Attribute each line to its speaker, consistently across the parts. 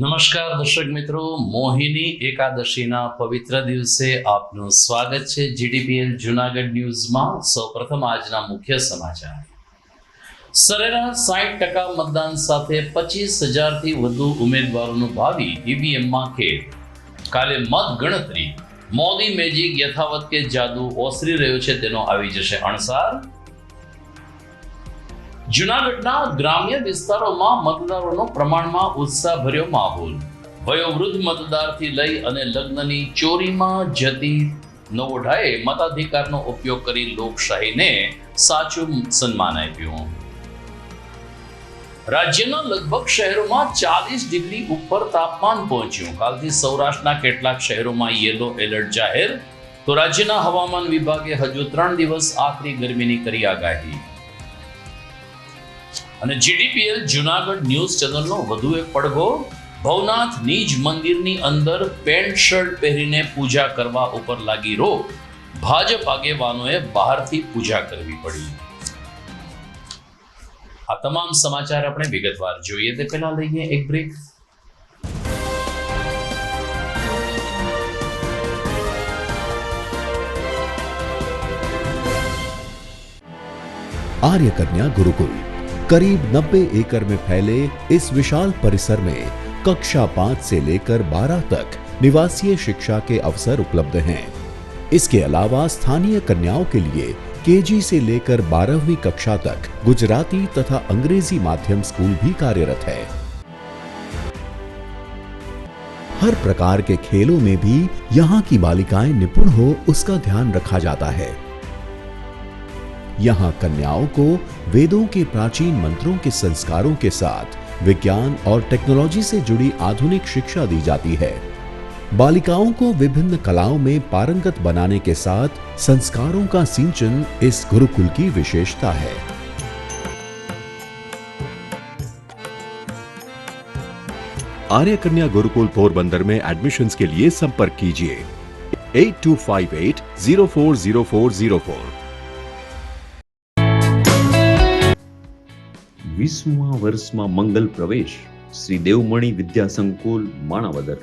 Speaker 1: નમસ્કાર દર્શક મિત્રો, મોહિની એકાદશીના પવિત્ર દિવસે આપનું સ્વાગત છે જીડીપીએલ જૂનાગઢ ન્યૂઝમાં। સૌપ્રથમ આજના મુખ્ય સમાચાર। સરેરાશ 60% મતદાન સાથે 25,000થી વધુ ઉમેદવારોનું ભાવિ ઈવીએમમાં ખેડ। કાલે મત ગણતરી। મોદી મેજિક યથાવત કે જાદુ ઓસરી રહ્યો છે તેનો આવી જશે અણસાર। જૂનાગઢના ગ્રામ્ય વિસ્તારોમાં મતદારોનો પ્રમાણમાં ઉત્સાહભર્યો માહોલ। વયોવૃદ્ધ મતદારથી લઈ અને લગ્નની ચોરીમાં જતી નવોઢાએ મતાધિકારનો ઉપયોગ કરી લોકશાહીને સાચું સન્માન આપ્યું। રાજ્યના લગભગ શહેરોમાં 40 ડિગ્રી ઉપર તાપમાન પહોંચ્યું। કાલથી સૌરાષ્ટ્રના કેટલાક શહેરોમાં યેલો એલર્ટ જાહેર, તો રાજ્યના હવામાન વિભાગે હજુ 3 દિવસ આકરી ગરમીની કરી આગાહી। અને જીડીપીએલ જૂનાગઢ ન્યૂઝ ચેનલનો વધુ એક પડઘો। ભવનાથ નીજ મંદિરની અંદર પેન્ટ શર્ટ પહેરીને પૂજા કરવા ઉપર લાગી રોક। ભાજપ આગેવાનોએ બહારથી પૂજા કરવી પડી। આ તમામ સમાચાર આપણે વિગતવાર જોઈએ તે પહેલા લઈએ એક બ્રેક।
Speaker 2: आर्य कन्या गुरुकुल करीब 90 एकड़ में फैले इस विशाल परिसर में कक्षा 5 से लेकर 12 तक निवासीय शिक्षा के अवसर उपलब्ध हैं। इसके अलावा स्थानीय कन्याओं के लिए केजी से लेकर 12वीं कक्षा तक गुजराती तथा अंग्रेजी माध्यम स्कूल भी कार्यरत है। हर प्रकार के खेलों में भी यहाँ की बालिकाएं निपुण हो उसका ध्यान रखा जाता है। यहाँ कन्याओं को वेदों के प्राचीन मंत्रों के संस्कारों के साथ विज्ञान और टेक्नोलॉजी से जुड़ी आधुनिक शिक्षा दी जाती है। बालिकाओं को विभिन्न कलाओं में पारंगत बनाने के साथ संस्कारों का सिंचन इस गुरुकुल की विशेषता है। आर्य कन्या गुरुकुल पोरबंदर में एडमिशन्स के लिए संपर्क कीजिए 8258040404।
Speaker 3: 20મા વર્ષમાં મંગલ પ્રવેશ। શ્રી દેવમણી વિદ્યા સંકુલ માણાવદર।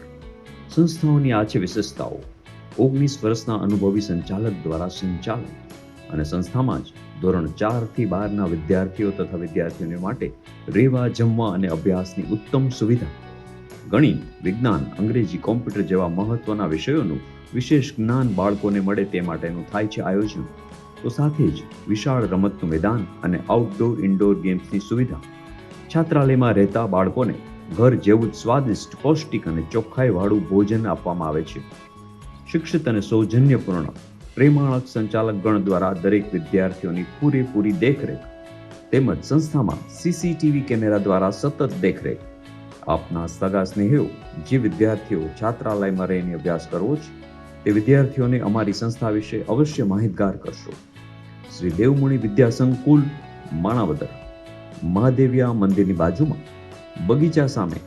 Speaker 3: સંસ્થાઓની આ છે વિશેષતાઓ। 19 વર્ષના અનુભવી સંચાલક દ્વારા સંચાલન અને સંસ્થામાં જ ધોરણ 4 થી 12ના વિદ્યાર્થીઓ તથા વિદ્યાર્થીઓને માટે રહેવા, જમવા અને અભ્યાસની ઉત્તમ સુવિધા। ગણિત, વિજ્ઞાન, અંગ્રેજી, કોમ્પ્યુટર જેવા મહત્વના વિષયોનું વિશેષ જ્ઞાન બાળકોને મળે તે માટેનું થાય છે આયોજન। તો સાથે જ વિશાળ રમતનું મેદાન અને આઉટડોર ઇન્ડોર ગેમ્સની સુવિધા। છાત્રાલયમાં રહેતા બાળકોને ઘર જેવું જ સ્વાદિષ્ટ, પૌષ્ટિક અને ચોખ્ખાઈવાળું ભોજન આપવામાં આવે છે। શિક્ષિત અને સૌજન્યપૂર્ણ પ્રેમાળક સંચાલક ગણ દ્વારા દરેક વિદ્યાર્થીઓની પૂરેપૂરી દેખરેખ તેમજ સંસ્થામાં સીસીટીવી કેમેરા દ્વારા સતત દેખરેખ। આપના સગા સ્નેહીઓ જે વિદ્યાર્થીઓ છાત્રાલયમાં રહીને અભ્યાસ કરવો છે તે વિદ્યાર્થીઓને અમારી સંસ્થા વિશે અવશ્ય માહિતગાર કરશો। શ્રી દેવમણી વિદ્યા સંકુલ માણાવદર, મહાદેવિયા મંદિરની બાજુમાં, બગીચા સામે,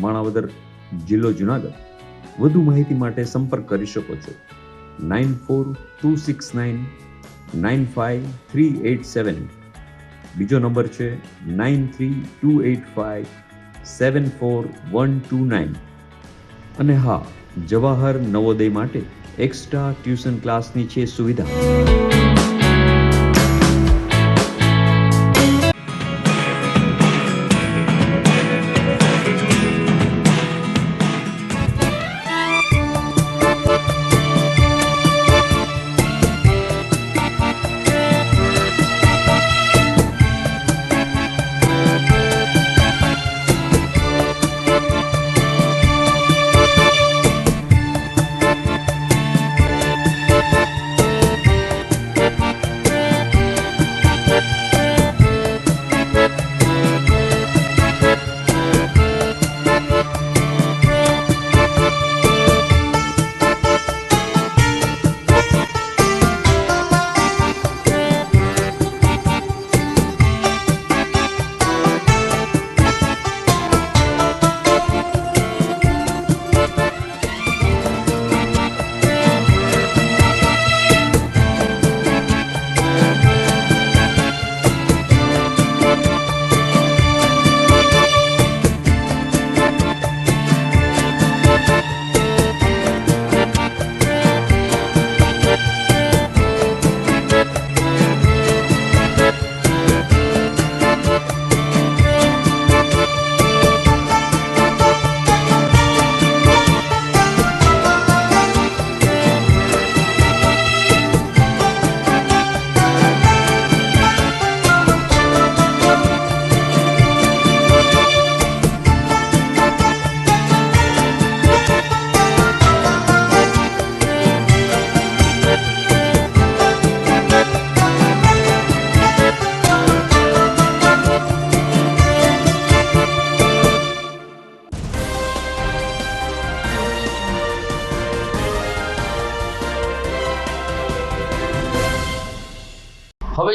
Speaker 3: માણાવદર, જિલ્લો જુનાગઢ। વધુ માહિતી માટે સંપર્ક કરી શકો છો 9426995387। બીજો નંબર છે 9328574129। અને હા, જવાહર નવોદય માટે એક્સ્ટ્રા ટ્યુશન ક્લાસની છે સુવિધા।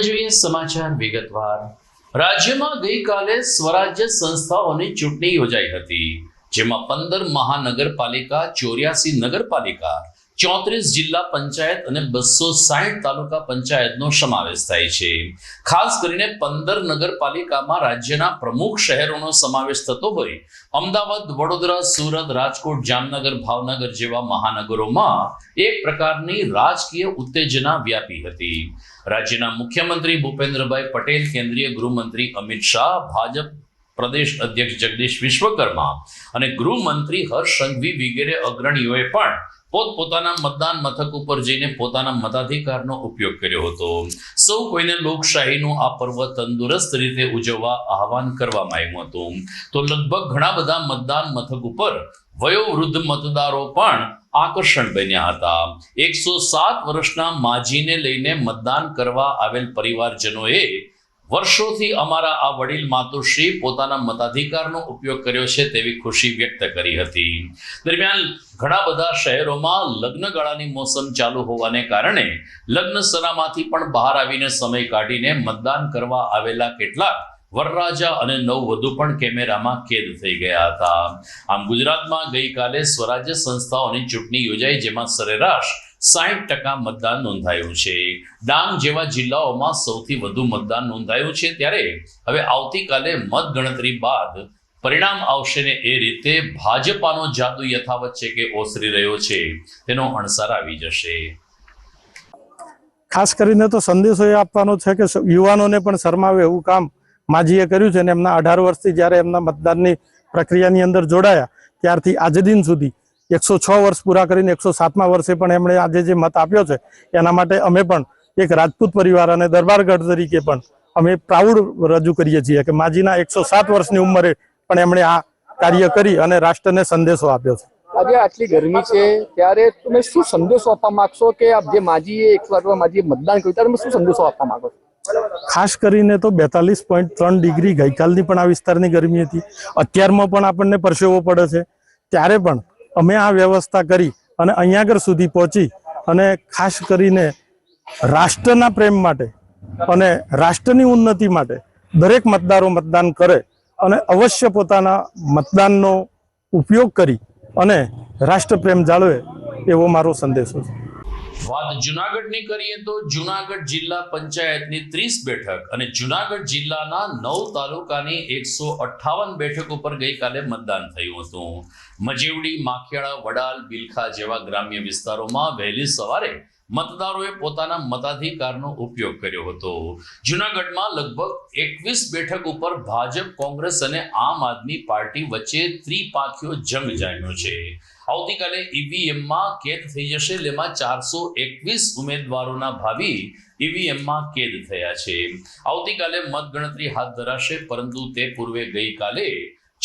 Speaker 1: હવે જોઈએ સમાચાર વિગતવાર. રાજ્યમાં ગઈકાલે સ્વરાજ્ય સંસ્થાઓની ચૂંટણી યોજાઈ હતી, જેમાં 15 મહાનગરપાલિકા, 84 નગરપાલિકા, 34 જિલ્લા પંચાયત અને 260 તાલુકા પંચાયતનો સમાવેશ થાય છે. ખાસ કરીને 15 નગરપાલિકામાં રાજ્યના પ્રમુખ શહેરોનો સમાવેશ થતો હોય અમદાવાદ, વડોદરા, સુરત, રાજકોટ, જામનગર, ભાવનગર જેવા મહાનગરોમાં એક પ્રકારની રાજકીય ઉત્તેજના વ્યાપી હતી. રાજ્યના મુખ્યમંત્રી ભૂપેન્દ્રભાઈ પટેલ, કેન્દ્રીય ગૃહમંત્રી અમિત શાહ, ભાજપ પ્રદેશ અધ્યક્ષ જગદીશ વિશ્વકર્મા અને ગૃહમંત્રી હર્ષ સંઘવી વગેરે અગ્રણીઓએ પણ પોતપોતાના મતદાન મથક ઉપર જઈને પોતાના મતાધિકારનો ઉપયોગ કર્યો હતો. સૌ કોઈને લોકશાહીનું આ પર્વ તંદુરસ્ત રીતે ઉજવવા આહવાન કરવામાં આવ્યું હતું. તો લગભગ ઘણા બધા મતદાન મથક ઉપર વયોવૃદ્ધ મતદારો પણ આકર્ષણ બન્યા હતા. 107 વર્ષના માજીને લઈને મતદાન કરવા આવેલ પરિવારજનોએ વર્ષોથી અમારા આ વડીલ માતુશ્રી પોતાના મતાધિકારનો ઉપયોગ કર્યો છે તેવી ખુશી વ્યક્ત કરી હતી. દરમિયાન ઘણા બધા શહેરોમાં લગ્નગાળાની મોસમ ચાલુ હોવાને કારણે લગ્નસરામાંથી પણ બહાર આવીને સમય કાઢીને મતદાન કરવા આવેલા કેટલાક વરરાજા અને નવવધુ પણ કેમેરામાં કેદ થઈ ગયા હતા. આમ ગુજરાતમાં ગઈકાલે સ્વરાજ્ય સંસ્થાઓની ચૂંટણી યોજાઈ, જેમાં સરેરાશ 60% મતદાન નોંધાયું છે. ડાંગ જેવા જિલ્લાઓમાં સૌથી વધુ મતદાન નોંધાયું છે, ત્યારે હવે આવતીકાલે મતગણતરી બાદ પરિણામ આવશે ને એ રીતે ભાજપાનો જાદુ યથાવત છે કે ઓસરી રહ્યો છે તેનો અણસાર આવી જશે.
Speaker 4: ખાસ કરીને તો સંદેશો એ આપવાનો છે કે યુવાનોને પણ શરમાવે એવું કામ માજીએ કર્યું છે, અને એમના 18 વર્ષથી જ્યારે એમના મતદાનની પ્રક્રિયાની અંદર જોડાયા ત્યારથી આજે દિન સુધી 106 વર્ષ પૂરા કરીને 107મા વર્ષે પણ એમણે આજે જે મત આપ્યો છે એના માટે અમે પણ એક રાજપૂત પરિવાર અને દરબારગઢ તરીકે પણ અમે પ્રાઉડ રજૂ કરીએ છીએ કે માજીના 107 વર્ષની ઉંમરે પણ એમણે આ કાર્ય કરી અને રાષ્ટ્રને સંદેશો આપ્યો છે.
Speaker 5: આજે આટલી ગરમી છે ત્યારે તમે શું સંદેશો આપવા માંગશો કે આપ જે માજીએ 108 માજીએ મતદાન કર્યું ત્યારે તમે શું સંદેશો આપવા માંગો છો?
Speaker 4: ખાસ કરીને તો 42.3 ડિગ્રી ગઈકાલની પણ આ વિસ્તારની ગરમી હતી, અત્યારમાં પણ આપણને પરસેવો પડે છે, ત્યારે પણ અમે આ વ્યવસ્થા કરી અને અહીંયા આગળ સુધી પહોંચી અને ખાસ કરીને રાષ્ટ્રના પ્રેમ માટે અને રાષ્ટ્રની ઉન્નતિ માટે દરેક મતદારો મતદાન કરે અને અવશ્ય પોતાના મતદાનનો ઉપયોગ કરી અને રાષ્ટ્રપ્રેમ જાળવે એવો મારો સંદેશો છે.
Speaker 1: વાત જુનાગઢની કરીએ તો જુનાગઢ જિલ્લા પંચાયતની 30 બેઠક અને જુનાગઢ જિલ્લાના 9 તાલુકાની 158 બેઠક ઉપર ગઈકાલે મતદાન થયું હતું. મજેવડી, માખિયાળા, વડાલ, બિલખા જેવા ગ્રામ્ય વિસ્તારોમાં વહેલી સવારે મતદારોએ પોતાના મતાધિકારનો ઉપયોગ કર્યો હતો. જુનાગઢમાં લગભગ 21 બેઠક ઉપર ભાજપ, કોંગ્રેસ અને આમ આદમી પાર્ટી વચ્ચે ત્રિપાંખીયો જંગ જામ્યો છે. આવતીકાલે ઈવીએમમાં કેદ થઈ જશે. જેમાં 421 ઉમેદવારોના ભાવિ ઈવીએમમાં કેદ થયા છે. આવતીકાલે મતગણતરી હાથ ધરાશે, પરંતુ તે પૂર્વે ગઈકાલે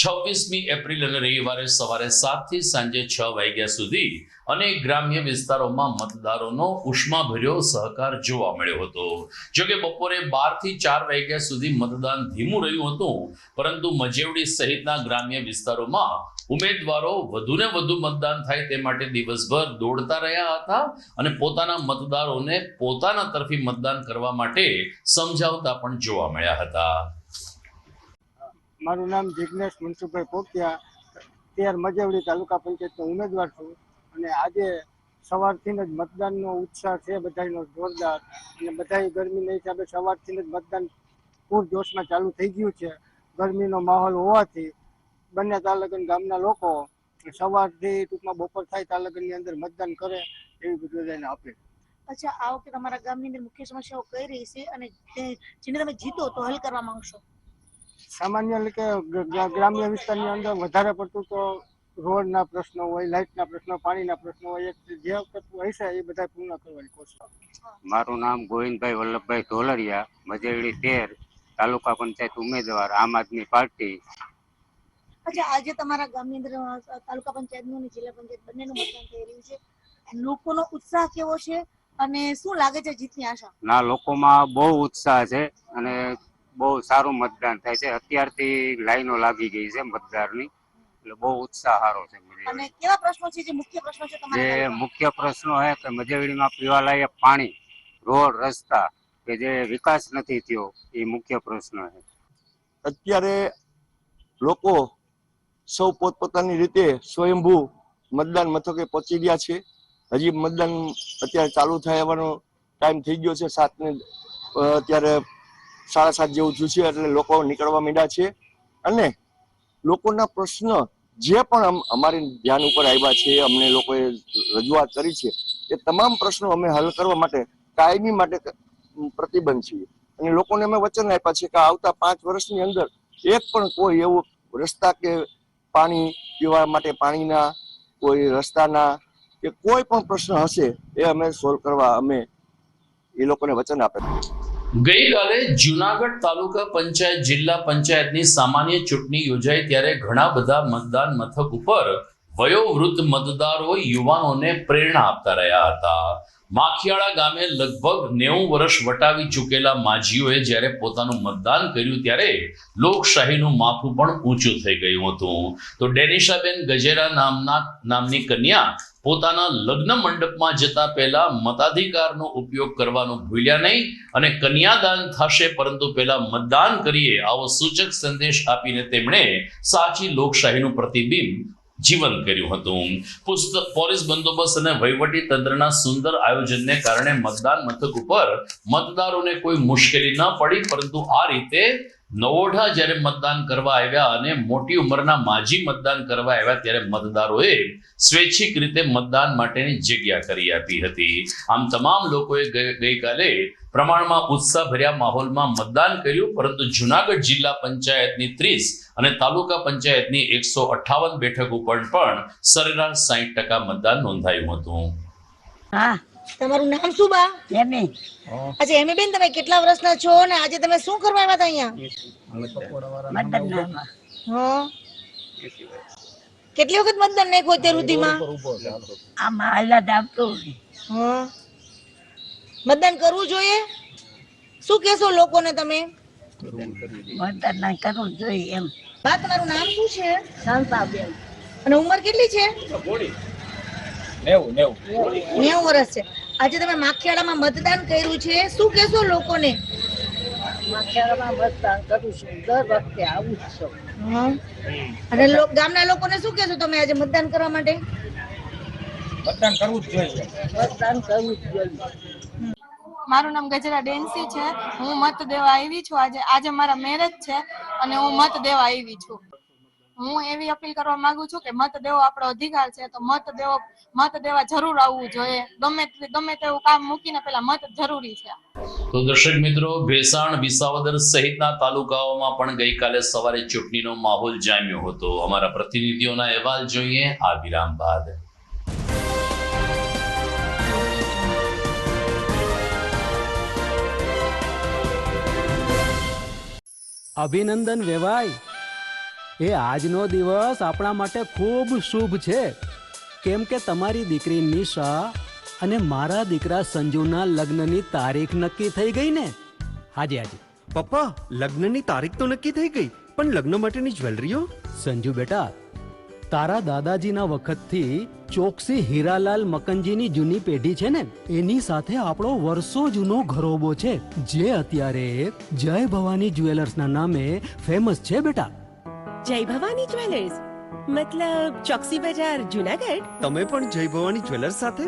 Speaker 1: 26મી એપ્રિલ અને રવિવારે સવારે 7 થી સાંજે 6 વાગ્યા સુધી અનેક ગ્રામ્ય વિસ્તારોમાં મતદારોનો ઉષ્માભર્યો સહકાર જોવા મળ્યો હતો. જોકે બપોરે 12 થી 4 વાગ્યા સુધી મતદાન ધીમું રહ્યું હતું, પરંતુ મજેવડી સહિતના ગ્રામ્ય વિસ્તારોમાં ઉમેદવારો વધુને વધુ મતદાન થાય તે માટે દિવસભર દોડતા રહ્યા હતા અને પોતાના મતદારોને પોતાના તરફી મતદાન કરવા માટે સમજાવતા પણ જોવા મળ્યા હતા.
Speaker 6: મારું નામ જિગ્નેશ મનસુખભાઈ પોકિયા, 13 મજેવડી તાલુકા પંચાયતનો ઉમેદવાર છું અને આજે સવારથી જ મતદાનનો ઉત્સાહ છે બધાનો જોરદાર, અને બધા ગરમીના હિસાબે સવારથી જ મતદાન પૂરજોશમાં ચાલુ થઈ ગયું છે. ગરમીનો માહોલ હોવાથી બંને તાલુકા ગામના લોકો સવારથી ટૂંકમાં બપોર થાય તાલુકાની અંદર મતદાન કરે એવી બધાને આપે.
Speaker 7: અચ્છા, આ વખતે તમારા ગામની અંદર મુખ્ય સમસ્યાઓ કઈ રહી છે અને જેને તમે જીતો તો હલ કરવા માંગશો?
Speaker 6: સામાન્ય રીતે ગ્રામ્ય વિસ્તારની અંદર વધારે પડતું તો રોડના પ્રશ્નો હોય, લાઇટના પ્રશ્નો, પાણીના પ્રશ્નો હોય, જે હશે એ બધા પૂર્ણ કરવાની કોશિશ.
Speaker 8: મારું નામ ગોવિંદભાઈ વલ્લભભાઈ ઢોલરિયા, મજેવડી 13 તાલુકા પંચાયત ઉમેદવાર, આમ આદમી પાર્ટી.
Speaker 7: અચ્છા, આજે તમારા ગામની અંદર તાલુકા પંચાયતનું અને જિલ્લા પંચાયત બંનેનું મતદાન થઈ રહ્યું છે, લોકોનો ઉત્સાહ કેવો છે અને શું લાગે છે જીતની આશા?
Speaker 8: ના, લોકોમાં બહુ ઉત્સાહ છે અને બહુ સારું મતદાન થાય છે. અત્યારથી લાઈનો લાગી ગઈ છે મતદારની, એટલે બહુ ઉત્સાહ સારો છે.
Speaker 7: અને કેવા પ્રશ્નો છે જે મુખ્ય પ્રશ્નો છે તમારા?
Speaker 8: જે મુખ્ય પ્રશ્નો છે કે મજેવડીમાં પીવાલાયક પાણી, રોડ, રસ્તા કે જે વિકાસ નથી થયો એ મુખ્ય પ્રશ્ન છે.
Speaker 9: અત્યારે લોકો સૌ પોતપોતાની રીતે સ્વયંભૂ મતદાન મથકે પહોંચી ગયા છે. હજી મતદાન અત્યારે ચાલુ થવાનો ટાઈમ થઈ ગયો છે. 7 ને અત્યારે 7:30 જેવું થયું છે, એટલે લોકો નીકળવા માંડ્યા છે. અને લોકોના પ્રશ્ન જે પણ અમારી ધ્યાન ઉપર આવ્યા છે, અમને લોકોએ રજૂઆત કરી છે, એ તમામ પ્રશ્નો અમે હલ કરવા માટે કાયમી માટે પ્રતિબદ્ધ છીએ. અને લોકોને અમે વચન આપ્યા છે કે આવતા 5 વર્ષની અંદર એક પણ કોઈ એવું રસ્તા કે પાણી પીવા માટે પાણીના કોઈ રસ્તાના કે કોઈ પણ પ્રશ્ન હશે એ અમે સોલ્વ કરવા અમે એ લોકોને વચન આપ્યા.
Speaker 1: ગઈકાલે જુનાગઢ તાલુકા પંચાયત જિલ્લા પંચાયતની સામાન્ય ચૂંટણી યોજાઈ ત્યારે ઘણા બધા મતદાન મથક ઉપર વયોવૃદ્ધ મતદારો યુવાનોને પ્રેરણા આપતા રહ્યા હતા. માખિયાળા ગામે લગભગ 90 વર્ષ વટાવી ચૂકેલા માજીઓએ જ્યારે પોતાનું મતદાન કર્યું ત્યારે લોકશાહીનું માથું પણ ઊંચું થઈ ગયું હતું. તો ડેનિશાબેન ગજેરા નામની કન્યા પોતાના લગ્ન મંડપમાં જતા પહેલા મતાધિકારનો ઉપયોગ કરવાનું ભૂલ્યા નહીં અને કન્યાદાન થશે પરંતુ પહેલા મતદાન કરીએ આવો સૂચક સંદેશ આપીને તેમણે સાચી લોકશાહીનું પ્રતિબિંબ જીવન કર્યું હતું. પોલીસ બંદોબસ્ત અને વહીવટી તંત્રના સુંદર આયોજનને કારણે મતદાન મથક ઉપર મતદારોને કોઈ મુશ્કેલી ન પડી, પરંતુ આ રીતે નવોઢા જ્યારે મતદાન કરવા આવ્યા અને મોટી ઉંમરના માજી મતદાન કરવા આવ્યા ત્યારે મતદારોએ સ્વૈચ્છિક રીતે મતદાન માટેની જગ્યા કરી આપી હતી. આમ તમામ લોકોએ ગઈકાલે પ્રમાણમાં ઉત્સાહભર્યા માહોલમાં મતદાન કર્યું, પરંતુ જુનાગઢ જિલ્લા પંચાયતની 30 અને તાલુકા પંચાયતની 158 બેઠક ઉપર પણ સરેરાશ 60% મતદાન નોંધાયું હતું.
Speaker 7: હા, તમારું નામ શું બા? એમી. અચ્છા એમી બેન, તમે કેટલા વર્ષના છો ને આજે તમે શું કરવા આવ્યા હતા અહીંયા? હા, કેટલી વખત મતદાન નહીં કોઈ રૂધીમાં?
Speaker 10: આમાં હાલત આપતું.
Speaker 7: હા, મતદાન કરવું જોઈએ. શું કહેશો લોકોને તમે?
Speaker 10: મતદાન કરવું જોઈએ એમ.
Speaker 7: બા, તમારું નામ શું છે?
Speaker 10: શાંતાબેન.
Speaker 7: અને ઉંમર કેટલી છે? 90 વર્ષ છે. આજે તમે માખિયાળામાં મતદાન કર્યું છે, શું કહેશો લોકોને?
Speaker 10: માખિયાળામાં મતદાન કરું છું, દર વખતે આવું જ છું.
Speaker 7: અને ગામના લોકોને શું કહેશો તમે આજે મતદાન કરવા માટે?
Speaker 10: મતદાન કરવું જ જોઈએ.
Speaker 11: મારું નામ ગજરા ડેન્સી છે. હું મત દેવા આવી છું. આજે મારા મેરેજ છે અને હું મત દેવા આવી છું. હું એવી અપીલ કરવા માંગુ છું કે મત દેવો આપણો અધિકાર છે, તો મત દેવા જરૂર આવવું જોઈએ. ગમે તેવું કામ મૂકીને પેલા મત જરૂરી છે.
Speaker 1: તો દર્શક મિત્રો, ભેસાણ, વિસાવદર સહિતના તાલુકાઓમાં પણ ગઈકાલે સવારે ચૂંટણીનો માહોલ જામ્યો હતો. અમારા પ્રતિનિધિઓના અહેવાલ જોઈએ આ વિરામ બાદ.
Speaker 12: અભિનંદન વેવાય. એ આજનો દિવસ આપણા માટે ખૂબ શુભ છે, કેમ કે તમારી દીકરી નિશા અને મારા દીકરા સંજુના લગ્નની તારીખ નક્કી થઈ ગઈ ને. હાજી હાજી
Speaker 13: પપ્પા, લગ્નની તારીખ તો નક્કી થઈ ગઈ, પણ લગ્ન માટેની જ્વેલરીઓ?
Speaker 12: સંજુ બેટા, તારા દાદાજીના વખતથી ચોકસી હીરાલાલ મકનજીની જૂની પેઢી છે ને, એની સાથે આપણો વર્ષો જૂનો ઘરોબો છે, જે અત્યારે જય ભવાની જ્વેલર્સના નામે ફેમસ છે બેટા.
Speaker 14: જય ભવાની જ્વેલર્સ મતલબ ચોકસી બજાર, જુનાગઢ?
Speaker 13: તમે પણ જય ભવાની જ્વેલર્સ સાથે?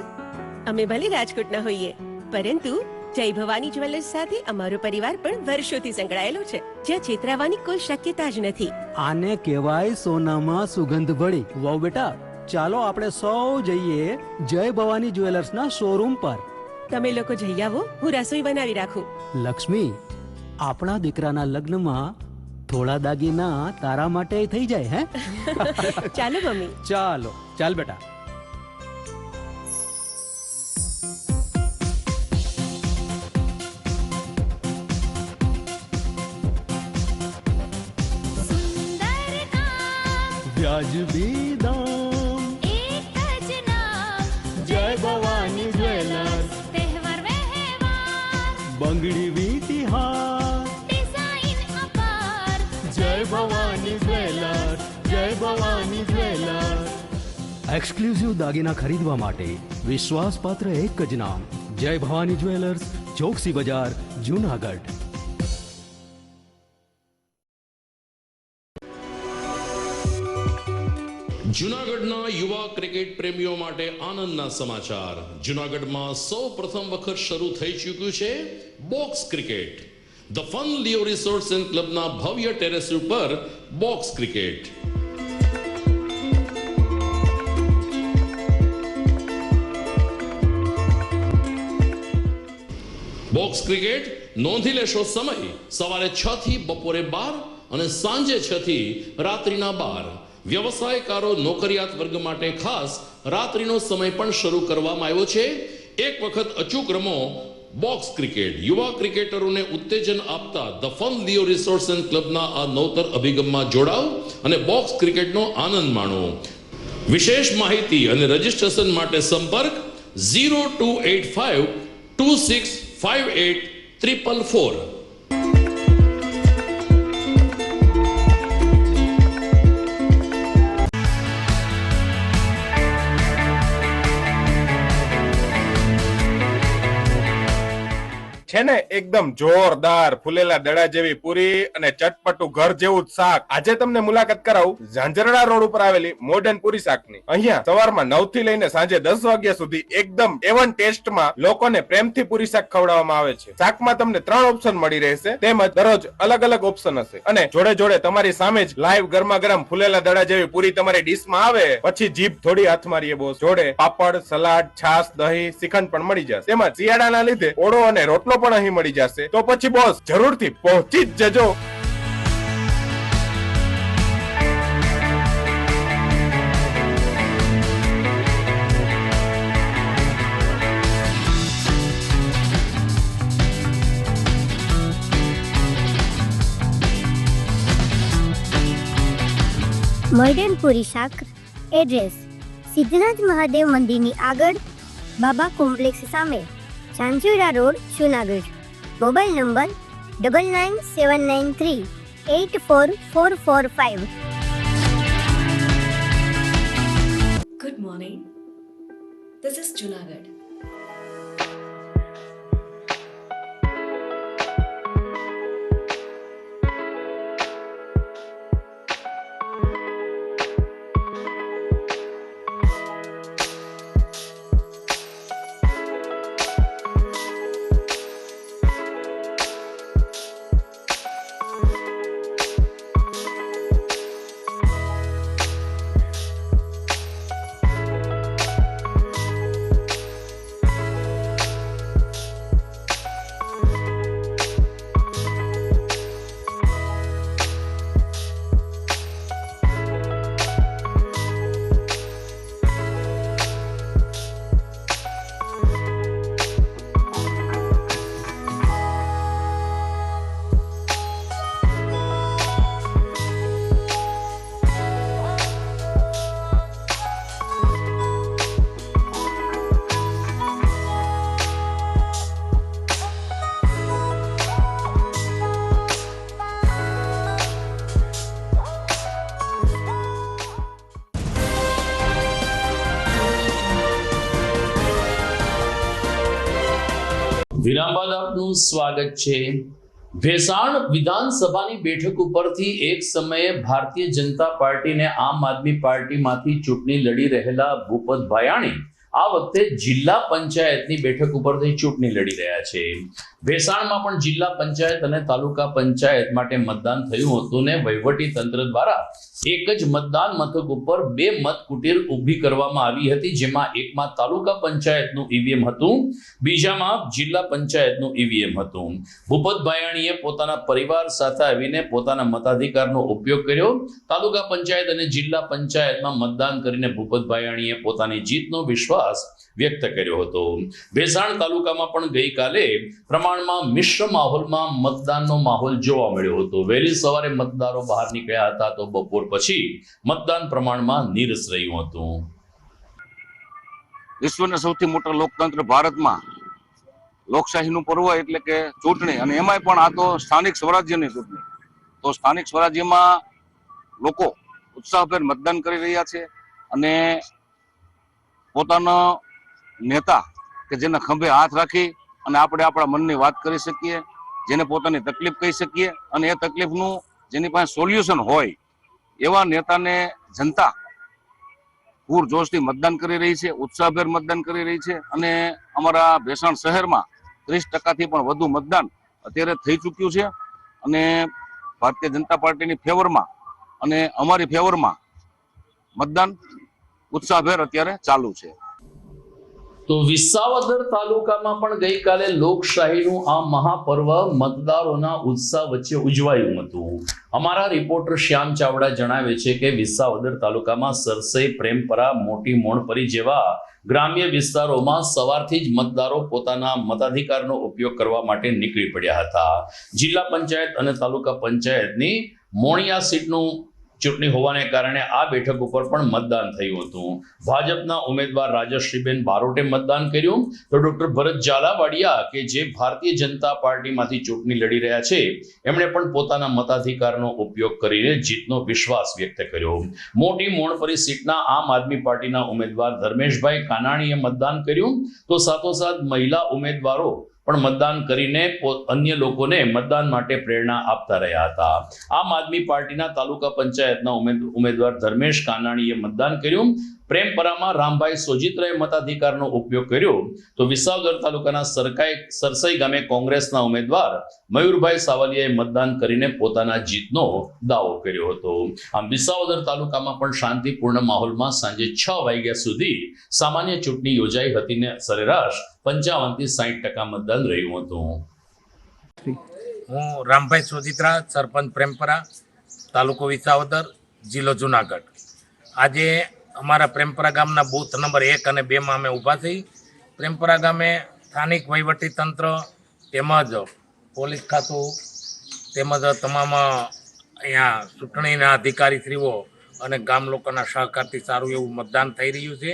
Speaker 14: અમે ભલે રાજકોટના હોઈએ, પરંતુ જય ભવાની જ્વેલર્સ સાથે અમારો પરિવાર પણ વર્ષોથી સંકળાયેલો છે, જ્યાં છેતરાવાની કોઈ શક્યતા જ નથી.
Speaker 12: આને કહેવાય સોનામાં સુગંધ ભળી. વાવ બેટા, ચાલો આપણે સૌ જઈએ જય ભવાની જ્વેલર્સના શોરૂમ પર.
Speaker 14: તમે લોકો જઈ આવો, હું રસોઈ બનાવી રાખું.
Speaker 12: લક્ષ્મી, આપણા દીકરાના લગ્નમાં થોડા દાગીના તારા માટે થઈ જાય. હે
Speaker 14: ચાલો મમ્મી.
Speaker 12: ચાલો ચાલ બેટા. વ્યાજબી દામ,
Speaker 15: એક જ નામ,
Speaker 12: જય ભવાની જ્વેલર્સ.
Speaker 15: તહેવાર વ્યવહાર,
Speaker 12: બંગડી વીટી હાર,
Speaker 15: ડિઝાઇન અપાર,
Speaker 12: જય ભવાની જ્વેલર્સ, જય ભવાની જ્વેલર્સ. એક્સક્લુઝિવ દાગીના ખરીદવા માટે વિશ્વાસપાત્ર એક જ નામ, જય ભવાની જ્વેલર્સ, ચોકસી બજાર, જુનાગઢ.
Speaker 16: જૂનાગઢના યુવા ક્રિકેટ પ્રેમીઓ માટે આનંદના સમાચાર. જૂનાગઢમાં સૌ પ્રથમ વખત શરૂ થઈ ચૂક્યું છે box cricket. The fun Leo resorts and ક્લબના ભવ્ય ટેરેસ ઉપર બોક્સ ક્રિકેટ. બોક્સ ક્રિકેટ નોંધી લેશો સમય સવારે 6 થી બપોરે 12 અને સાંજે 6 થી રાત્રિના 12. વ્યવસાયકારો નોકરિયાત વર્ગ માટે ખાસ રાત્રિનો સમય પણ શરૂ કરવામાં આવ્યો છે. એક વખત અચૂક રમો બોક્સ ક્રિકેટ. યુવા ક્રિકેટરોને ઉત્તેજન આપતા the fun Leo resorts and ક્લબના આ નવતર અભિગમમાં જોડાઓ અને બોક્સ ક્રિકેટનો આનંદ માણો. વિશેષ માહિતી અને રજીસ્ટ્રેશન માટે સંપર્ક 0285 2658 444.
Speaker 17: છે ને એકદમ જોરદાર ફૂલેલા દડા જેવી પૂરી અને ચટપટું ઘર જેવું જ શાક. આજે તમને મુલાકાત કરાવું ઝાંઝરડા રોડ ઉપર આવેલી મોડર્ન પૂરી શાકની. અહીંયા સવારમાં 9 થી લઈને સાંજે 10 વાગ્યા સુધી એકદમ એવન ટેસ્ટમાં લોકોને પ્રેમથી પૂરી શાક ખવડાવવામાં આવે છે. શાકમાં તમને 3 ઓપ્શન મળી રહેશે, તેમજ દરરોજ અલગ અલગ ઓપ્શન હશે અને જોડે જોડે તમારી સામે જ લાઈવ ગરમા ગરમ ફૂલેલા દડા જેવી પૂરી તમારી ડીશમાં આવે પછી જીભ થોડી હાથ મારીએ બોસ. જોડે પાપડ, સલાડ, છાશ, દહીં, શ્રીખંડ પણ મળી જશે. તેમજ શિયાળાના લીધે ઓળો અને રોટલો પણ અહીં મળી જશે. તો પછી બોસ જરૂરથી પહોંચી જ જજો.
Speaker 18: મોડર્ન પૂરી શાક. એડ્રેસ સિદ્ધનાથ મહાદેવ મંદિરની આગળ, બાબા કોમ્પ્લેક્સ સામે, Zanzarda road, Junagadh. Mobile number 9979384445.
Speaker 19: Good morning. This is Junagadh.
Speaker 1: વિરામ બાદ આપનું સ્વાગત છે. ભેસાણ વિધાનસભાની બેઠક ઉપરથી એક સમયે ભારતીય જનતા પાર્ટીને આમ આદમી પાર્ટીમાંથી ચૂંટણી લડી રહેલા ભૂપત ભાયાણી આ વખતે જિલ્લા પંચાયતની બેઠક ઉપરથી ચૂંટણી લડી રહ્યા છે. ભેસાણમાં પણ જિલ્લા પંચાયત અને તાલુકા પંચાયત માટે મતદાન થયું હતું ને વહીવટી તંત્ર દ્વારા એક જ મતદાન મથક ઉપર 2 મત કુટીર ઊભી કરવામાં આવી હતી, જેમાં એકમાં તાલુકા પંચાયતનું ઈવીએમ હતું, બીજામાં જિલ્લા પંચાયતનું ઈવીએમ હતું. ભૂપત ભાયાણીએ પોતાના પરિવાર સાથે આવીને પોતાના મતાધિકારનો ઉપયોગ કર્યો. તાલુકા પંચાયત અને જિલ્લા પંચાયતમાં મતદાન કરીને ભૂપત ભાયાણીએ પોતાની જીતનો વિશ્વાસ વ્યક્ત કર્યો હતો. ભેસાણ તાલુકામાં પણ ગઈકાલે પ્રમાણમાં મિશ્ર માહોલમાં મતદાનનો માહોલ જોવા મળ્યો હતો. વહેલી સવારે મતદારો બહાર નીકળ્યા હતા તો બપોર પછી મતદાન પ્રમાણમાં નીરસ રહ્યું હતું.
Speaker 20: વિશ્વના સૌથી મોટા લોકતંત્ર ભારતમાં લોકશાહીનું પર્વ એટલે કે ચૂંટણી, અને એમાંય પણ આ તો સ્થાનિક સ્વરાજ્યની ચૂંટણી. તો સ્થાનિક સ્વરાજ્યમાં લોકો ઉત્સાહભેર મતદાન કરી રહ્યા છે અને પોતાનો નેતા કે જેના ખંભે હાથ રાખી અને આપણે આપણા મનની વાત કરી શકીએ, જેને પોતાની તકલીફ કહી શકીએ અને એ તકલીફનું જેની પાસે સોલ્યુશન હોય એવા નેતાને જનતા પૂરજોશથી મતદાન કરી રહી છે, ઉત્સાહભેર મતદાન કરી રહી છે. અને અમારા ભેસાણ શહેરમાં 30% પણ વધુ મતદાન અત્યારે થઈ ચૂક્યું છે અને ભારતીય જનતા પાર્ટીની ફેવરમાં અને અમારી ફેવરમાં મતદાન ઉત્સાહભેર અત્યારે ચાલુ છે.
Speaker 1: તો વિસાવદર તાલુકામાં પણ ગઈકાલે લોકશાહીનું આ મહાપર્વ મતદારોના ઉત્સાહ વચ્ચે ઉજવાયું હતું. અમારા રિપોર્ટર શ્યામ ચાવડા જણાવે છે કે વિસાવદર તાલુકામાં સરસઈ, પ્રેમપરા, મોટી મોણપરી જેવા ગ્રામ્ય વિસ્તારોમાં સવારથી જ મતદારો પોતાના મતાધિકારનો ઉપયોગ કરવા માટે નીકળી પડ્યા હતા. જિલ્લા પંચાયત અને તાલુકા પંચાયતની મોણિયા સીટનું ચૂંટણી હોવાને કારણે આ બેઠક ઉપર પણ મતદાન થયું હતું. ભાજપના ઉમેદવાર રાજશ્રીબેન બારોટે મતદાન કર્યું તો ડોક્ટર ભરત ઝાલાવાડિયા કે જે ભારતીય જનતા પાર્ટીમાંથી ચૂંટણી લડી રહ્યા છે એમણે પણ પોતાના મતાધિકારનો ઉપયોગ કરીને જીતનો વિશ્વાસ વ્યક્ત કર્યો. મોટી મોણપરી સીટના આમ આદમી પાર્ટીના ઉમેદવાર ધર્મેશભાઈ કાનાણીએ મતદાન કર્યું તો સાથોસાથ મહિલા ઉમેદવારો પણ મતદાન કરીને અન્ય લોકોને મતદાન માટે પ્રેરણા આપતા રહ્યા હતા. આમ આદમી પાર્ટીના તાલુકા પંચાયતના ઉમેદવાર ધર્મેશ કાનાણીએ મતદાન કર્યું. પ્રેમપરામાં રામભાઈ સોજિત્રાએ મતાધિકારનો ઉપયોગ કર્યો તો વિસાવદર તાલુકાના સરસઈ ગામે કોંગ્રેસના ઉમેદવાર મયુરભાઈ સાવલિયાએ મતદાન કરીને પોતાના જીતનો દાવો કર્યો હતો. આમ વિસાવદર તાલુકામાં પણ શાંતિપૂર્ણ માહોલમાં સાંજે 6 વાગ્યા સુધી સામાન્ય ચૂંટણી યોજાઈ હતી ને સરેરાશ 55 થી 60% મતદાન રહ્યું હતું.
Speaker 21: હું રામભાઈ સોજિત્રા, સરપંચ પ્રેમપરા, તાલુકો વિસાવદર, જિલ્લો જુનાગઢ. આજે અમારા પ્રેમપરા ગામના બૂથ નંબર 1 અને 2 માં અમે ઊભા થઈ. પ્રેમપરા ગામે સ્થાનિક વહીવટી તંત્ર તેમજ પોલીસ ખાતું તેમજ તમામ અહીંયા ચૂંટણીના અધિકારીશ્રીઓ અને ગામ લોકોના સહકારથી સારું એવું મતદાન થઈ રહ્યું છે.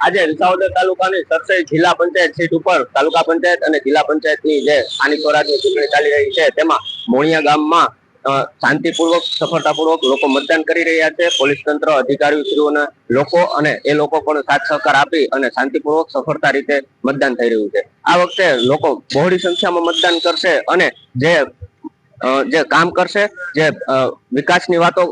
Speaker 22: આજે વિસાવદર તાલુકાની સરસઈ જિલ્લા પંચાયત સીટ ઉપર તાલુકા પંચાયત અને જિલ્લા પંચાયતની જે સ્થાનિક સ્વરાજની ચૂંટણી ચાલી રહી છે તેમાં મોણિયા ગામમાં શાંતિપૂર્વક, સફળતાપૂર્વક લોકો મતદાન કરી રહ્યા છે. પોલીસ તંત્ર, અધિકારીશ્રીઓના લોકો અને એ લોકો પણ સાથ સહકાર આપી અને શાંતિપૂર્વક સફળતા રીતે મતદાન થઈ રહ્યું છે. આ વખતે લોકો બહોળી સંખ્યામાં મતદાન કરશે અને જે કામ કરશે, જે વિકાસની વાતો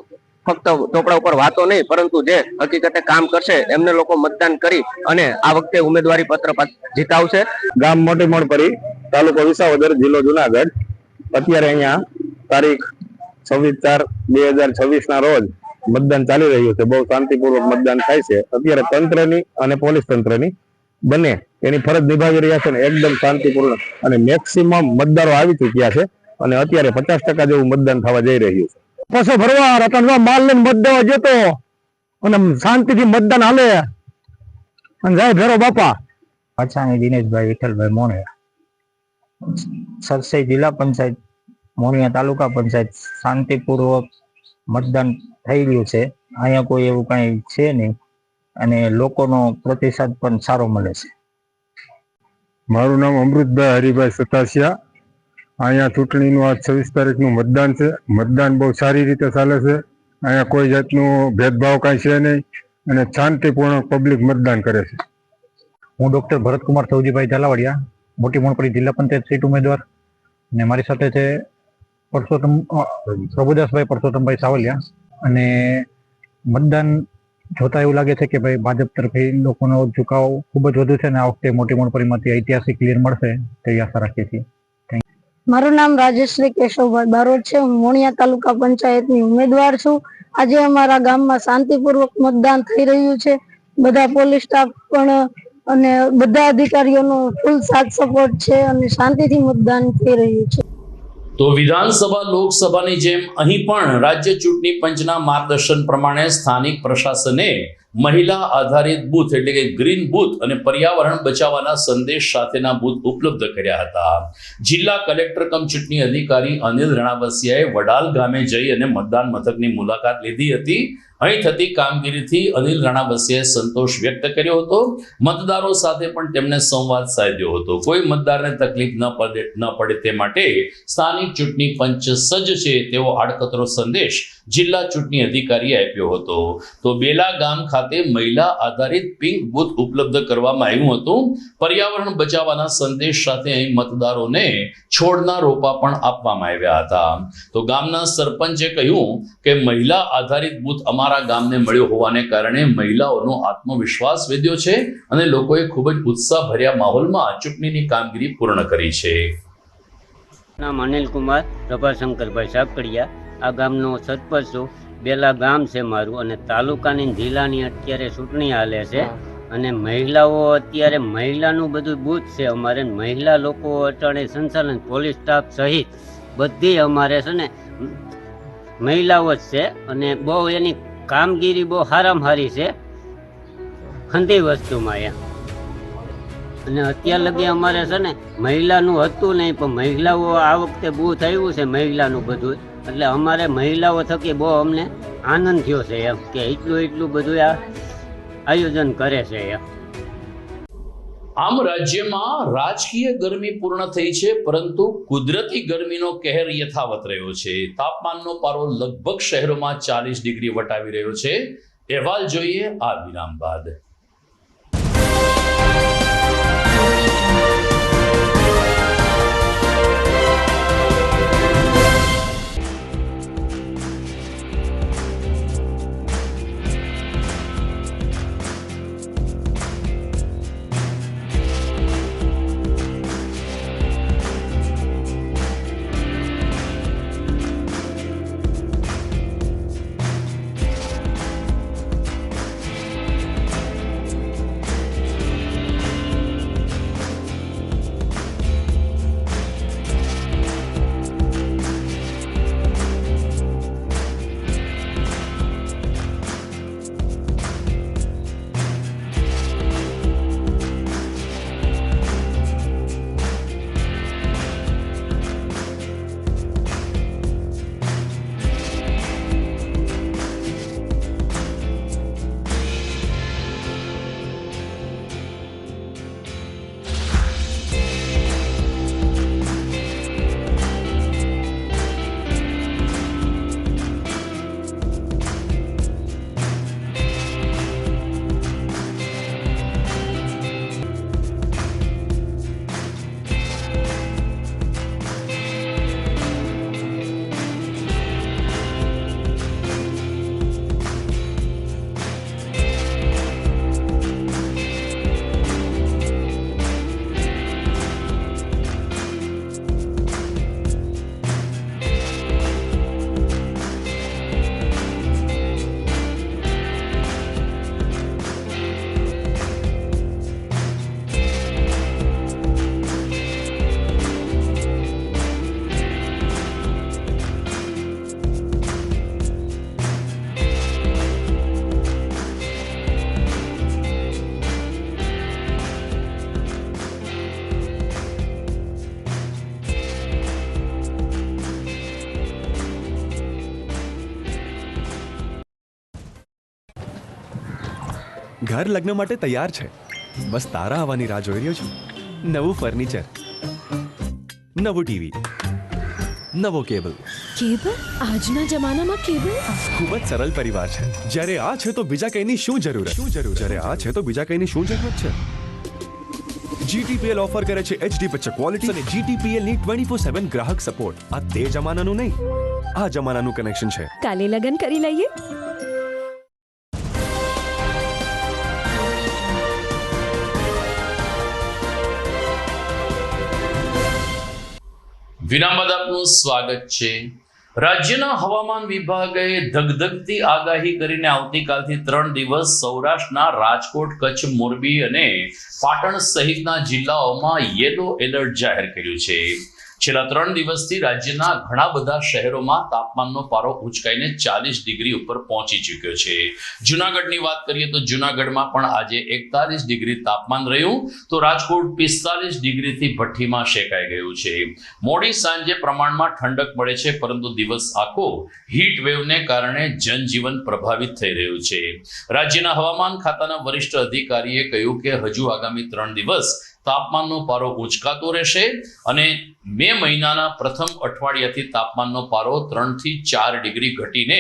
Speaker 22: ફક્ત ચોપડા ઉપર વાતો નહીં પરંતુ જે હકીકતે કામ કરશે એમને લોકો મતદાન કરી અને આ વખતે ઉમેદવારી પત્ર જીતાવશે.
Speaker 23: ગામ મોટી મોણપરી, તાલુકો વિસાવદર, જિલ્લો જુનાગઢ. અત્યારે અહીંયા તારીખ 26/4/2026 ના રોજ મતદાન ચાલી રહ્યું છે. બહુ શાંતિપૂર્વક મતદાન થાય છે. અત્યારે તંત્રની અને પોલીસ તંત્રની બંને એની ફરજ નિભાવી રહ્યા છે ને એકદમ શાંતિપૂર્ણ અને મેક્સિમમ મતદારો આવી ચૂક્યા છે અને અત્યારે 50% જેવું મતદાન થવા જઈ રહ્યું છે.
Speaker 4: પાછો ભરવા રતનવા માલ લઈને મત દેવા જતો અને શાંતિથી મતદાન હાલે અને જાય ભેરો બાપા.
Speaker 24: અચાણી દિનેશભાઈ વિઠ્ઠલભાઈ મોણિયા, સરસઈ જિલ્લા પંચાયત, મોણિયા તાલુકા પંચાયત. શાંતિપૂર્વક મતદાન થઈ રહ્યું છે. અહીંયા કોઈ એવું કઈ છે નહીં અને લોકોનો પ્રતિસાદ પણ સારો મળે છે.
Speaker 23: મારું નામ અમૃતભાઈ હરિભાઈ સતાસિયા. અહીંયા ચૂંટણીનું આજ 26 તારીખનું મતદાન છે. મતદાન બહુ સારી રીતે ચાલે છે. અહીંયા કોઈ જાતનું ભેદભાવ કાંઈ છે નહીં અને શાંતિપૂર્ણ પબ્લિક મતદાન કરે છે.
Speaker 24: હું ડોક્ટર ભરતકુમાર સૌજીભાઈ ઝાલાવાડિયા, મોટી મોણપરી જિલ્લા પંચાયત સીટ ઉમેદવાર, અને મારી સાથે છે પ્રભુદાસભાઈ પરસોત્તમભાઈ સાવલિયા. અને મતદાન જોતા એવું લાગે છે કે ભાઈ ભાજપ તરફી લોકોનો ઝુકાવ ખૂબ જ વધુ છે અને આ વખતે મોટી મોણપરીમાંથી ઐતિહાસિક લીડ મળશે તેવી આશા રાખીએ છીએ.
Speaker 25: મારું નામ રાજશ્રી કેશવભાઈ બારોટ છે. હું મોણિયા તાલુકા પંચાયતની ઉમેદવાર છું. આજે અમારા ગામમાં શાંતિપૂર્વક મતદાન થઈ રહ્યું છે. બધા પોલીસ સ્ટાફ પણ અને બધા અધિકારીઓનો ફૂલ સાથ સપોર્ટ છે અને શાંતિથી મતદાન થઈ રહ્યું છે.
Speaker 1: તો વિધાનસભા લોકસભાની જેમ અહીં પણ રાજ્ય ચૂંટણી પંચના માર્ગદર્શન પ્રમાણે સ્થાનિક પ્રશાસને મહિલા આધારિત બૂથ એટલે કે ગ્રીન બૂથ અને પર્યાવરણ બચાવવાના સંદેશ સાથેના બૂથ ઉપલબ્ધ કર્યા હતા. જિલ્લા કલેક્ટર કમ ચૂંટણી અધિકારી અનિલ રણાવસિયાએ વડાલ ગામે જઈ અને મતદાન મથકની મુલાકાત લીધી હતી અહીં થતી કામગીરીથી અનિલ રાણાવસિયાએ સંતોષ વ્યક્ત કર્યો હતો. મતદારો સાથે પણ તેમણે સંવાદ સાધ્યો હતો. કોઈ મતદારને તકલીફ ન પડે તે માટે સ્થાનિક ચૂંટણી પંચ સજ્જ છે તેવો આડકતરો સંદેશ જિલ્લા ચૂંટણી અધિકારીએ આપ્યો હતો. તો બેલા ગામ ખાતે મહિલા આધારિત પિંક બૂથ ઉપલબ્ધ કરવામાં આવ્યું હતું. પર્યાવરણ બચાવવાના સંદેશ સાથે અહીં મતદારોને છોડના રોપા પણ આપવામાં આવ્યા હતા. તો ગામના સરપંચે કહ્યું કે મહિલા આધારિત બૂથ અમારા ગામને મળ્યો હોવાને કારણે મહિલાઓનો આત્મવિશ્વાસ વધ્યો છે અને લોકોએ ખૂબ જ ઉત્સાહભર્યા માહોલમાં ચૂંટણીની કામગીરી પૂર્ણ કરી છે.
Speaker 2: નામ અનિલ કુમાર પ્રભાશંકરભાઈ સાકડિયા. આ ગામનો સરપંચ છું. બેલા ગામ છે મારું અને તાલુકાની જિલ્લાની અત્યારે ચૂંટણી હાલે છે અને મહિલાઓ અત્યારે મહિલાનું બધું બૂથ છે અમારે. મહિલા લોકો અટાણે સંચાલન પોલીસ સ્ટાફ સહિત બધી અમારે છે ને મહિલાઓ જ છે અને બહુ એની કામગીરી બહુ સારામાં સારી છે ખંધી વસ્તુમાં એમ. અને અત્યાર લગી અમારે છે ને મહિલાનું હતું નહીં પણ મહિલાઓ આ વખતે બૂથ આવ્યું છે મહિલાનું બધું એટલે અમારે મહિલાઓ થકી બહુ અમને આનંદ થયો છે એમ કે એટલું બધું આ આયોજન કરે છે એમ.
Speaker 1: આમ રાજ્યમાં રાજકીય ગરમી પૂર્ણ થઈ છે પરંતુ કુદરતી ગરમીનો કહેર યથાવત રહ્યો છે. તાપમાનનો પારો લગભગ શહેરોમાં 40 ડિગ્રી વટાવી રહ્યો છે. અહેવાલ જોઈએ આ વિરામ બાદ.
Speaker 3: ઘર લગ્ન માટે તૈયાર છે. બસ તારા આવવાની રાહ જોઈ રહ્યો છું. નવું ફર્નિચર, નવું ટીવી, નવો કેબલ.
Speaker 5: કેબલ? આજના જમાનામાં કેબલ?
Speaker 3: ખૂબ જ સરળ પરિવાર છે. જ્યારે આ છે તો બીજા કઈની શું જરૂરત? જ્યારે આ છે તો બીજા કઈની શું જરૂરત છે? GTPL ઓફર કરે છે HD પિક્ચર ક્વોલિટી અને GTPL ની 24/7 ગ્રાહક સપોર્ટ. આ તે જમાનાનું નહીં, આ જમાનાનું કનેક્શન છે.
Speaker 5: કાલે લગન કરી લઈએ.
Speaker 1: વિરામ બાદ આપનું સ્વાગત છે. રાજ્યના હવામાન વિભાગે ધગધગતી આગાહી કરીને આવતીકાલથી 3 દિવસ સૌરાષ્ટ્રના રાજકોટ, કચ્છ, મોરબી અને પાટણ સહિતના જિલ્લાઓમાં યેલો એલર્ટ જાહેર કર્યું છે. છેલ્લા 3 દિવસથી રાજ્યના ઘણા બધા શહેરોમાં તાપમાનનો પારો ઊંચકાઈને 40 ડિગ્રી ઉપર પહોંચી ચૂક્યો છે. જૂનાગઢની વાત કરીએ તો જૂનાગઢમાં પણ આજે 41 ડિગ્રી તાપમાન રહ્યું, તો રાજકોટ 45 ડિગ્રીથી ભઠ્ઠીમાં શેકાઈ ગયું છે. મોડી સાંજે પ્રમાણમાં ઠંડક મળે છે, પરંતુ દિવસ આખો હીટ વેવને કારણે જનજીવન પ્રભાવિત થઈ રહ્યું છે. રાજ્યના હવામાન ખાતાના વરિષ્ઠ અધિકારીએ કહ્યું કે હજુ આગામી 3 દિવસ તાપમાનનો પારો ઊંચકાતો રહેશે અને મે મહિનાના પ્રથમ અઠવાડિયાથી તાપમાનનો પારો 3 થી 4 ડિગ્રી ઘટીને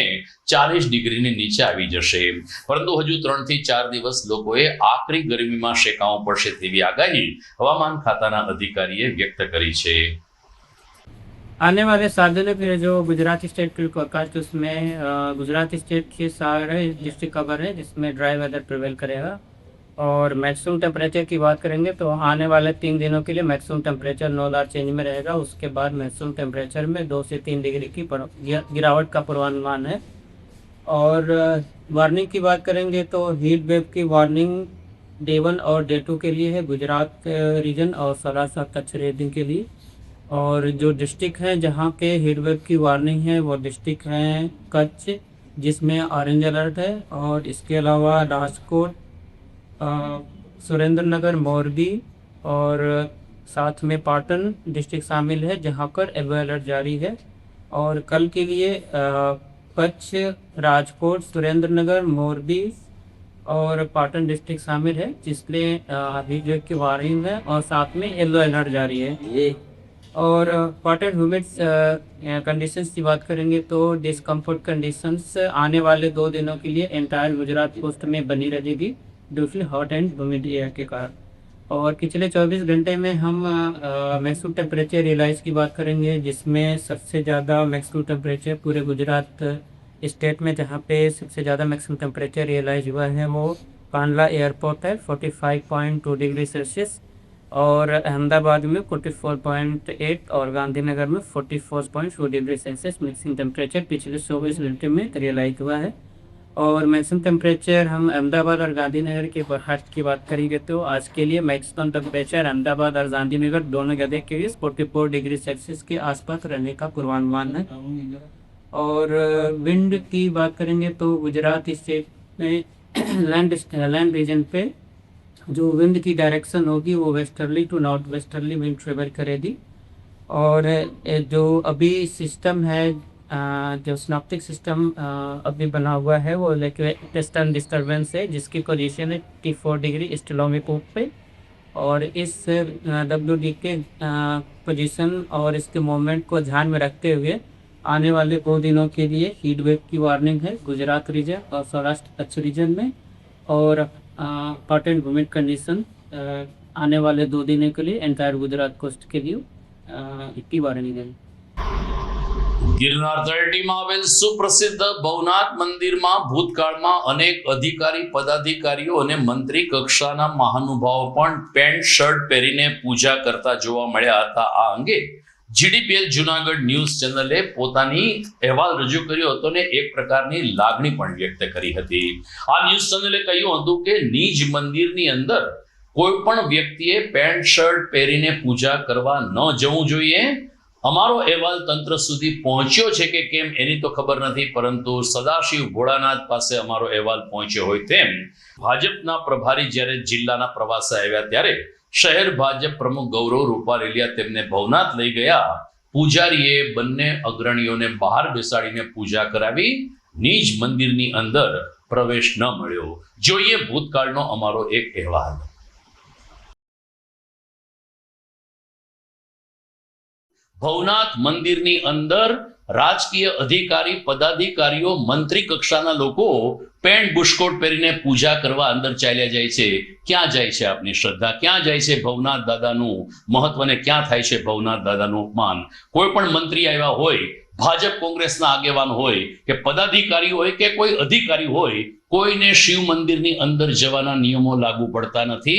Speaker 1: 40 ડિગ્રીની નીચે આવી જશે. પરંતુ હજુ 3 થી 4 દિવસ લોકોએ આકરી ગરમીમાં શેકાવું પડશે તેવી આગાહી હવામાન ખાતાના અધિકારીએ વ્યક્ત કરી છે.
Speaker 6: आने वाले 7 दिनों के लिए जो गुजरात स्टेट की फोरकास्ट उसमें गुजरात स्टेट के सारे डिस्ट्रिक्ट कवर है, जिसमें ड्राई वेदर प्रिवेल करेगा. और मैक्सिमम टेम्परेचर की बात करेंगे तो आने वाले 3 दिनों के लिए मैक्सिमम टेम्परेचर 9 चेंज में रहेगा. उसके बाद मैक्सिमम टेम्परेचर में 2 से 3 डिग्री की गिरावट का पूर्वानुमान है. और वार्निंग की बात करेंगे तो हीट वेव की वार्निंग डे 1 और डे 2 के लिए है गुजरात रीजन और सौराष्ट्र कच्छ रीजन के लिए. और जो डिस्ट्रिक्ट हैं जहाँ के हीट वेव की वार्निंग है वो डिस्ट्रिक्ट हैं कच्छ, जिसमें ऑरेंज अलर्ट है. और इसके अलावा राजकोट, सुरेंद्र नगर, मोरबी और साथ में पाटन डिस्ट्रिक्ट शामिल है, जहाँ पर येलो अलर्ट जारी है. और कल के लिए कच्छ, राजकोट, सुरेंद्र नगर, मोरबी और पाटन डिस्ट्रिक्ट शामिल है, जिसमें हीट वेव की वार्निंग है और साथ में येलो अलर्ट जारी है. और हॉट एंड ह्यूमिड कंडीशंस की बात करेंगे तो डिस्कम्फर्ट कंडीशंस आने वाले 2 दिनों के लिए एंटायर गुजरात कोस्ट में बनी रहेगी due to hot and humid air के कारण. और पिछले 24 घंटे में हम मैक्सिमम टेम्परेचर रियलाइज की बात करेंगे, जिसमें सबसे ज़्यादा मैक्सिमम टेम्परेचर पूरे गुजरात स्टेट में जहाँ पे सबसे ज़्यादा मैक्सिमम टेम्परेचर रियलाइज हुआ है वो कांडला एयरपोर्ट है 45.2 डिग्री सेल्सियस. और अहमदाबाद में 44.8 और गांधीनगर में 44.4 डिग्री सेल्सियस मैक्सिमम टेम्परेचर पिछले 24 घंटे में रियलाइज हुआ है. और मैक्सिमम टेम्परेचर हम अहमदाबाद और गांधीनगर के बरसात की बात करेंगे तो आज के लिए मैक्सिमम टेम्परेचर अहमदाबाद और गांधीनगर दोनों जगह के लिए 44 डिग्री सेल्सियस के आसपास रहने का पूर्वानुमान है. और विंड की बात करेंगे तो गुजरात स्टेट में लैंड रीजन पे जो विंड की डायरेक्शन होगी वो westerly to north westerly wind travel करेगी. और जो अभी सिस्टम है, जो स्नॉप्टिक सिस्टम अभी बना हुआ है वो वेस्टर्न डिस्टर्बेंस है, जिसकी पोजीशन है T4 डिग्री ईस्ट लॉन्गीट्यूड पे. और इस WD के पोजीशन और इसके मूवमेंट को ध्यान में रखते हुए आने वाले 2 दिनों के लिए हीट वेव की वार्निंग है गुजरात रीजन और सौराष्ट्र कच्छ रीजन में. और हॉट एंड ह्यूमिड कंडीशन आने वाले 2 दिनों के लिए एंटायर गुजरात कोस्ट के लिए की वार्निंग है.
Speaker 1: ગિરનાર તળેટીમાં આવેલ સુપ્રસિદ્ધ ભવનાથ મંદિરમાં ભૂતકાળમાં અનેક અધિકારી, પદાધિકારીઓ અને મંત્રી કક્ષાના મહાનુભાવો પણ પેન્ટ શર્ટ પહેરીને પૂજા કરતા જોવા મળ્યા હતા. આ અંગે GDPL જુનાગઢ ન્યૂઝ ચેનલે પોતાની અહેવાલ રજૂ કર્યો હતો ને એક પ્રકારની લાગણી પણ વ્યક્ત કરી હતી. આ ન્યૂઝ ચેનલે કહ્યું હતું કે નિજ મંદિરની અંદર કોઈ પણ વ્યક્તિએ પેન્ટ શર્ટ પહેરીને પૂજા કરવા ન જવું જોઈએ. અમારો અહેવાલ તંત્ર સુધી પહોંચ્યો છે કે કેમ એની તો ખબર નથી, પરંતુ સદાશિવ ભોળાનાથ પાસે અમારો અહેવાલ પહોંચ્યો હોય તેમ ભાજપના પ્રભારી જ્યારે જિલ્લાના પ્રવાસે આવ્યા ત્યારે શહેર ભાજપ પ્રમુખ ગૌરવ રૂપારેલિયા તેમને ભવનાથ લઈ ગયા. પૂજારીએ બંને અગ્રણીઓને બહાર બેસાડીને પૂજા કરાવી. નિજ મંદિરની અંદર પ્રવેશ ન મળ્યો. જોઈએ ભૂતકાળનો અમારો એક અહેવાલ. ભવનાથ મંદિરની અંદર રાજકીય અધિકારી, પદાધિકારીઓ, મંત્રી કક્ષાના લોકો પેન્ટ બુશકોટ પહેરીને પૂજા કરવા અંદર ચાલ્યા જાય છે. ક્યાં જાય છે આપની શ્રદ્ધા? ક્યાં જાય છે ભવનાથ દાદાનું મહત્વ ને ક્યાં થાય છે ભવનાથ દાદાનું અપમાન? કોઈ પણ મંત્રી આવ્યા હોય, ભાજપ કોંગ્રેસના આગેવાન હોય કે પદાધિકારી હોય કે કોઈ અધિકારી હોય, કોઈને શિવ મંદિરની અંદર જવાના નિયમો લાગુ પડતા નથી.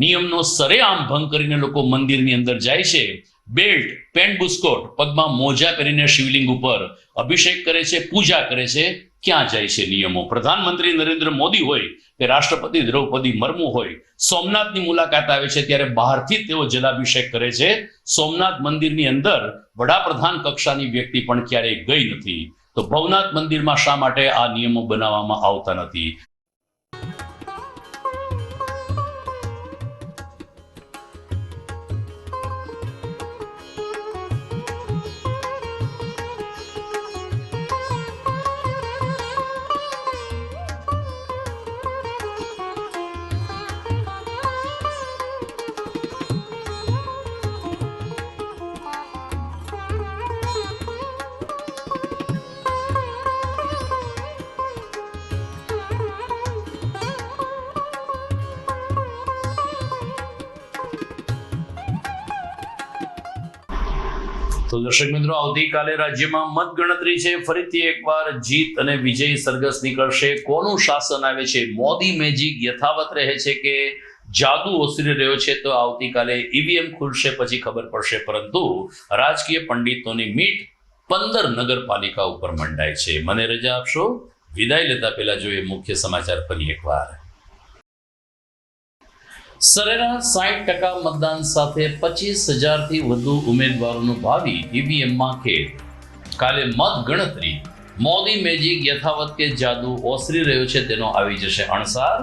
Speaker 1: નિયમનો સરેઆમ ભંગ કરીને લોકો મંદિરની અંદર જાય છે. બેલ્ટ, પેન્ટ બુસ્કોટ, પગમાં મોજા પહેરીને શિવલિંગ ઉપર અભિષેક કરે છે, પૂજા કરે છે. ક્યાં જાય છે નિયમો? પ્રધાનમંત્રી નરેન્દ્ર મોદી હોય કે રાષ્ટ્રપતિ દ્રૌપદી મુર્મુ હોય, સોમનાથની મુલાકાત આવે છે ત્યારે બહારથી તેઓ જલાભિષેક કરે છે. સોમનાથ મંદિરની અંદર વડાપ્રધાન કક્ષાની વ્યક્તિ પણ ક્યારેય ગઈ નથી. તો ભવનાથ મંદિરમાં શા માટે આ નિયમો બનાવવામાં આવતા નથી? તો દર્શક મિત્રો, આવતીકાલે રાજ્યમાં મતગણતરી છે. ફરીથી એકવાર જીત અને વિજય સરઘસ નીકળશે. કોનું શાસન આવે છે? મોદી મેજિક યથાવત રહે છે કે જાદુ ઓસરી રહ્યો છે? તો આવતીકાલે ઈવીએમ ખુલશે પછી ખબર પડશે. પરંતુ રાજકીય પંડિતોની મીટ 15 નગરપાલિકા ઉપર મંડાય છે. મને રજા આપશો. વિદાય લેતા પહેલા જોઈએ મુખ્ય સમાચાર ફરી એકવાર. સરેરાશ 60% મતદાન સાથે 25,000 થી વધુ ઉમેદવારોનું ભાવિ ઈવીએમમાં ખેલ. કાલે મત ગણતરી. મોદી મેજિક યથાવત કે જાદુ ઓસરી રહ્યો છે તેનો આવી જશે અણસાર.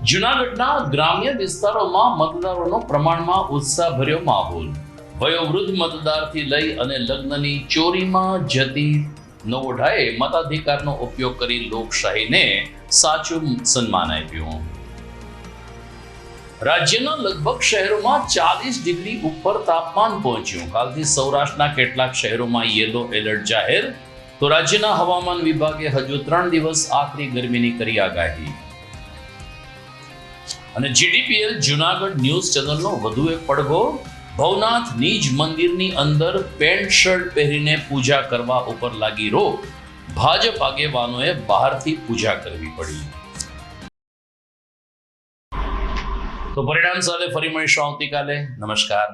Speaker 1: જૂનાગઢના ગ્રામ્ય વિસ્તારોમાં મતદારોનો પ્રમાણમાં ઉત્સાહભર્યો માહોલ. વયોવૃદ્ધ મતદારથી લઈ અને લગ્નની ચોરીમાં જતી નવોઢાએ મતાધિકારનો ઉપયોગ કરી લોકશાહીને સાચું સન્માન આપ્યું. રાજ્યના લગભગ શહેરોમાં 40 ડિગ્રી ઉપર તાપમાન પહોંચ્યું. કાલથી સૌરાષ્ટ્રના કેટલાક શહેરોમાં યેલો એલર્ટ જાહેર. તો રાજ્યના હવામાન વિભાગે હજુ 3 દિવસ આકરી ગરમીની કરી આગાહી. અને જીટીપીએલ જૂનાગઢ ન્યૂઝ ચેનલનો વધુ એક પડઘો. ભવનાથ નીજ મંદિરની અંદર પેન્ટ શર્ટ પહેરીને પૂજા કરવા ઉપર લાગી રોક. ભાજપ આગેવાનોએ બહારથી પૂજા કરવી પડી. તો પરિણામ સાથે ફરી મળીશું આવતીકાલે. નમસ્કાર.